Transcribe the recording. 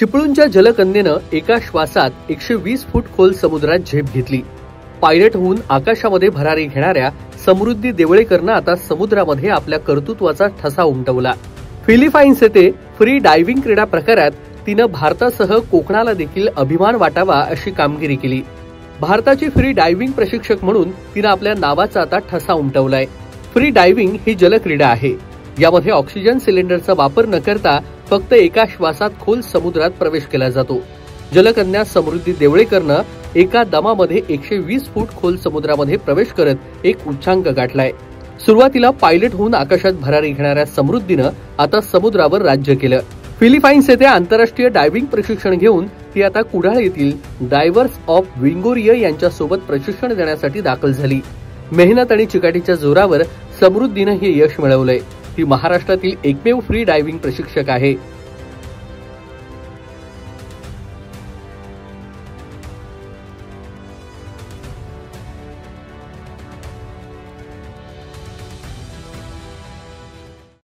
चिपळूणच्या जलकन्येनं एका श्वासात 120 फूट खोल समुद्रात झेप घेतली। पायलट होऊन आकाशामध्ये भरारी घेणाऱ्या समृद्धी देवळेकरनं आता समुद्रामध्ये आपल्या कर्तृत्वाचा ठसा उमटवला। फिलिपाईन्स येथे फ्री डायव्हिंग क्रीडा प्रकारात तिनं भारतासह कोकणाला देखील अभिमान वाटावा अशी कामगिरी केली। भारताची फ्री डायव्हिंग प्रशिक्षक म्हणून तिनं आपल्या नावाचा आता ठसा उमटवलाय। फ्री डायव्हिंग ही जलक्रीडा आहे। यामध्ये ऑक्सिजन सिलेंडरचा वापर न करता फक्त एका श्वासात खोल समुद्रात प्रवेश केला जातो। जलकन्या समृद्धी देवळेकरनं एका दमामध्ये 120 फूट खोल समुद्रामध्ये प्रवेश करत एक उच्चांक गाठलाय। सुरुवातीला पायलट होऊन आकाशात भरारी घेणाऱ्या समृद्धीनं आता समुद्रावर राज्य केलं। फिलिपाईन्स येथे आंतरराष्ट्रीय डायव्हिंग प्रशिक्षण घेऊन ती आता कुडाळ येथील डायव्हर्स ऑफ विंगोरिया यांच्यासोबत प्रशिक्षण देण्यासाठी दाखल झाली। मेहनत आणि चिकाटीच्या जोरावर समृद्धीनं हे यश मिळवलंय। ती महाराष्ट्रातील एकमेव फ्री डायव्हिंग प्रशिक्षक आहे।